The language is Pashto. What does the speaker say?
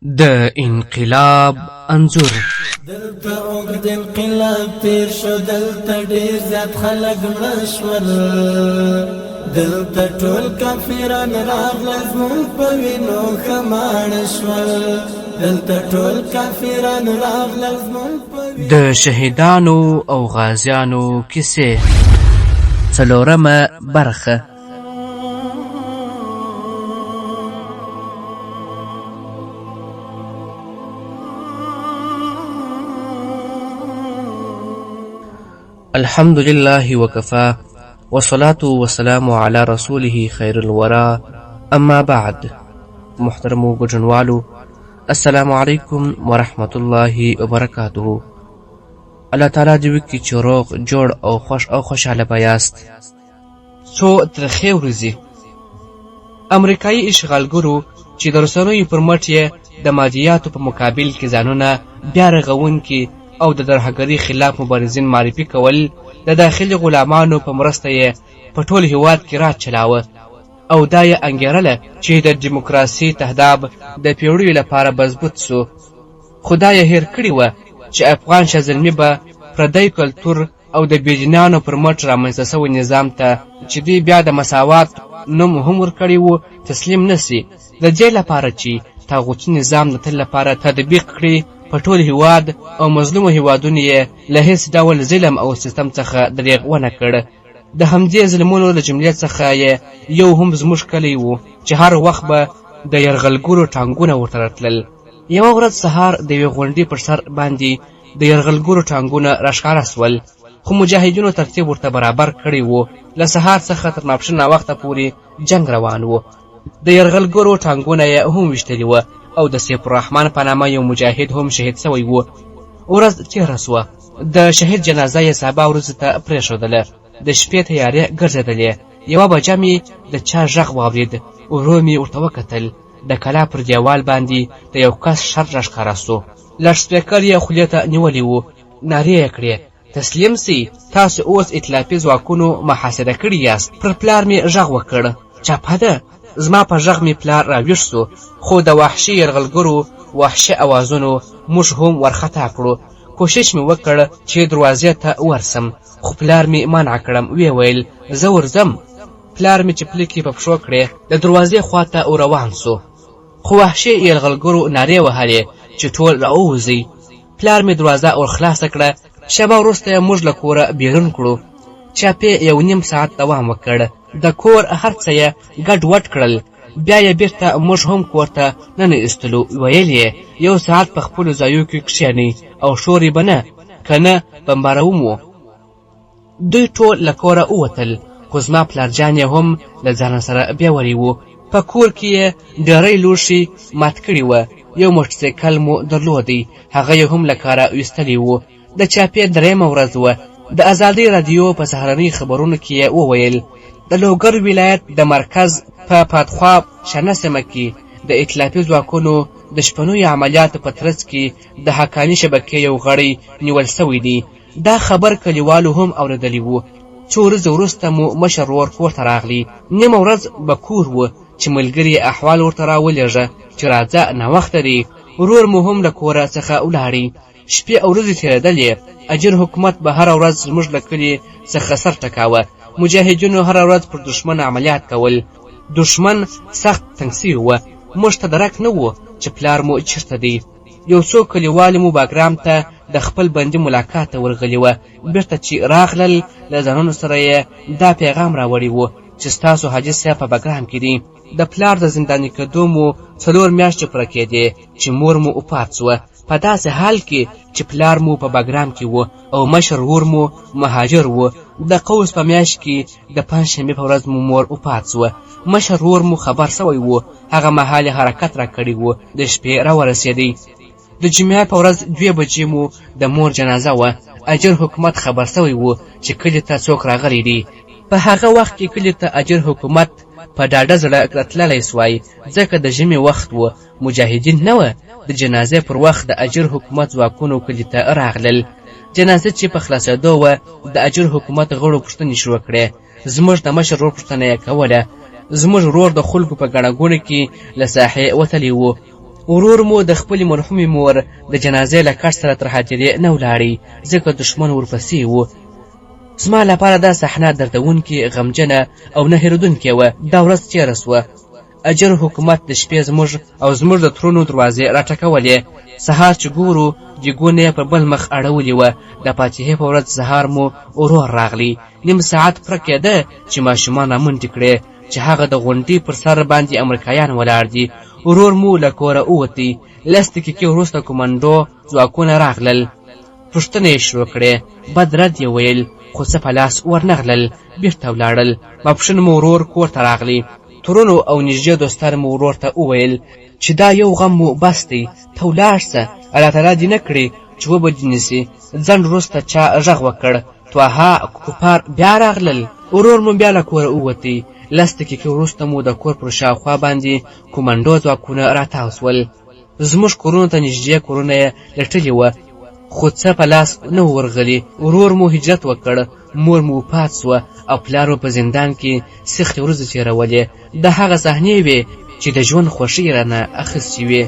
د انقلاب انځور. دلته اوږد انقلاب تیر شو، دلته ډیر زیات خلک مړه شول، دلته ټول کافران راغلل زموږ په وینو ښه ماړه شول، دلته ټول کافران راغلل زموږ په وینو. د شهیدانو او غازیانو کیسې، څلورمه برخه. الحمد لله وكفى والصلاة والسلام على رسوله خير الورى اما بعد. محترمو ګډونوالو، السلام علیکم ورحمت الله وبرکاته. الله تعالی دې وکړي چې روغ جوړ او خوش او خوشحاله بیاست. څو ترخې ورځې امریکایي اشغالګرو چې د رسنیو پر مټ یې د مادیاتو په مقابل کې ځانونه بیا رغونکي او د ترهګرۍ خلاف مبارزین معرفي کول، د داخلي غلامانو په مرسته یې په ټول هیواد کې راج چلاوه او دا یې انګېرله چې د دیموکراسۍ تهداب د پیړیو لپاره مضبوط سو. خو دا یې هېر کړي وه چې افغان شازلمي به پردی کلتور او د بېدینانو پر مټ رامنځته سوی نظام ته چې دوی بیا د مساوات نوم هم ورکړی و تسلیم نه سي، د دې لپاره چې طاغوتي نظام د تل لپاره تطبیق کړي په ټول هیواد او مظلومو هیوادونو یې له هیڅ ډول ظلم او سیستم څخه دریغ ونه کړ. د همدې ظلمونو له جملې څخه یې یو هم زموږ کلی و چې هر وخت به د یرغلګرو ټانګونه ورته راتلل. یوه ورځ سهار د یوې غونډۍ پر سر باندې د یرغلګرو ټانګونه راښکاره سول، خو مجاهدینو ترتیب ورته برابر کړی و. له سهار څخه تر ماپښین ناوخته پورې جنگ روان و. د یرغلګرو ټانګونه یې هم ویشتلي وه او د سیف الرحمن په نامه یو مجاهد هم شهید سوی و. ورځ تېره سوه، د شهید جنازه یې سبا ورځې ته پرېښودله. د شپې تیارې ګرځېدلې. یوه بجه مې د چا غږ واورېد، ورو مې ورته وکتل. د کلا پر دیوال باندې د یو کس شر راښکاره سو. لډسپیکر یې خولې ته نیولی و. نارې یې کړې، تسلیم سئ، تاسو اوس ائتلافي ځواکونو محاصره کړي یاست. پر پلار مې غږ وکړ، چاپه ده. زما په غږ مې پلار راویښ سو، خو د وحشي یرغلګرو وحشي اوازونو موږ هم ورخطا کړو. کوشش مې وکړ چې دروازې ته ورسم، خو پلار مې منع کړم. ویې ویل زه ورځم. پلار مې چې پلکې په پښو کړې د دروازې خواته روان سو، خو وحشي یرغلګرو نارې وهلې چې ټول راووځئ. پلار مې دروازه ورخلاصه کړه. شېبه وروسته یې موږ له کوره بیرون کړو. چاپې 1.5 ساعت دوام وکړ. د کور هر څه یې ګډ وډ کړل. بیا یې بیرته موږ هم کور ته ننه ایستلو. ویل یې 1 ساعت په خپلو ځایو کې کښېنئ او شور یې به نه، که نه بمباروم و. دوی ټول له کوره ووتل، خو زما پلارجان یې هم له ځان سره بیولی و. په کور کې یې ډېری لوښي مات کړي وه. یو موټرسایکل مو درلودی، هغه یې هم له کاره ایستلی و. د چاپې 3مه ورځ وه. د ازادۍ راډیو په سهارنۍ خبرونو کې یې وویل د لوګر ولایت د مرکز په پاتخوا شنه سیمه کې د ائتلافي ځواکونو د شپنیو عملیاتو په ترڅ کې د حقاني شبکې یو غړی نیول سوی دی. دا خبر کلیوالو هم اورېدلی و. څو ورځې وروسته مو مشر ورور کور ته راغلی. 1 ورځ به کور و چې ملګري احوال ورته راولېږه چې راځه ناوخته دی. ورور مو هم له کوره څخه ولاړی. شپې او ورځې تېرېدلې. اجر حکومت به هره ورځ زموږ له کلي څخه سر ټکاوه. مجاهدینو هره ورځ پر دښمن عملیات کول. دښمن سخت تنګ سوی وه. موږ ته درک نه و چې پلار مو چېرته دی. یو څو کلیوالو مو باګرام ته د خپل بندي ملاقات ته ورغلي وه. بیرته چې راغلل له ځانونو سره یې دا پیغام راوړی و چې ستاسو حاجي صاحب په باګرام کې دی. د پلار د زنداني کېدو مو 4 میاشتې پوره کېدې چې مور مو وفات سوه، په داسې حال کې چې پلار مو په باګرام کې و او مشر ورور مو مهاجر و. د قوس په میاشت کې د 5 شنبې په ورځ مو مور وفات سوه. مشر ورور مو خبر سوی و. هغه مهال حرکت را کړی و. د شپې را ورسېدی. د جمعې په ورځ 2 بجې مو د مور جنازه وه. اجر حکومت خبر سوی و چې کلي ته څوک راغلی دی. په هغه وخت کې کلي ته اجر حکومت په ډاډه زړه راتللی سوای، ځکه د ژمي وخت و. مجاهدین نه وه. د جنازې پر وخت د اجر حکومت ځواکونو کلي ته راغلل. جنازه چې په خلاصېدو وه، د اجر حکومت غړو پوښتنې شروع کړې. زموږ د مشر ورور پوښتنه یې کوله. زموږ ورور د خلکو په ګڼه ګوڼه کې له ساحې وتلی و. ورور مو د خپلې مرحومې مور د جنازې له کټ سره تر حاجرې نه ولاړی ځکه دښمن ورپسې و. زما لپاره دا صحنه دردونکې، غمجنه او نه هېرېدونکې وه. دا ورځ تېره سوه. اجر حکومت د شپې زموږ د ترونو دروازې راټکولې. سهار چې ګورو دیګونه یې پر بل مخ اړولې وه. د پاچهۍ په ورځ سهار مو ورور راغلی. نیم ساعت پوره کېده چې ماشومان رامنډې کړې چې هغه د غونډۍ پر سر باندې امریکایان ولاړ دي. ورور مو له کوره ووتی. 10 دقیقې وروسته کومنډو ځواکونه راغلل. پوښتنه یې شروع کړې. بد رد یې ویل، خو څه په لاس ورنغلل. بېرته ولاړل. ماپښین مو ورور کور ته راغلی. ترونو او نږدې دوستانو مو ورور ته وویل چې دا یو غم مو بس دی، ته ولاړ سه، الله تعالی دې نه کړي چې وبه دې نیسي. ځنډ وروسته چا غږ وکړ، طه کفار بیا راغلل. ورور مو بیا له کوره ووتی. 10 دقیقې وروسته مو د کور پر شاوخوا باندې کومنډو ځواکونه راتاو سول. زموږ کورونو ته نږدې کورونه یې لټلي وه، خو څه په لاس نه ورغلي. ورور مو هجرت وکړ، مور مو وفات سوه او پلار مو په زندان کې سختې ورځې تېرولې. د هغه صحنې وې چې د ژوند خوښۍ رانه اخیستې وې.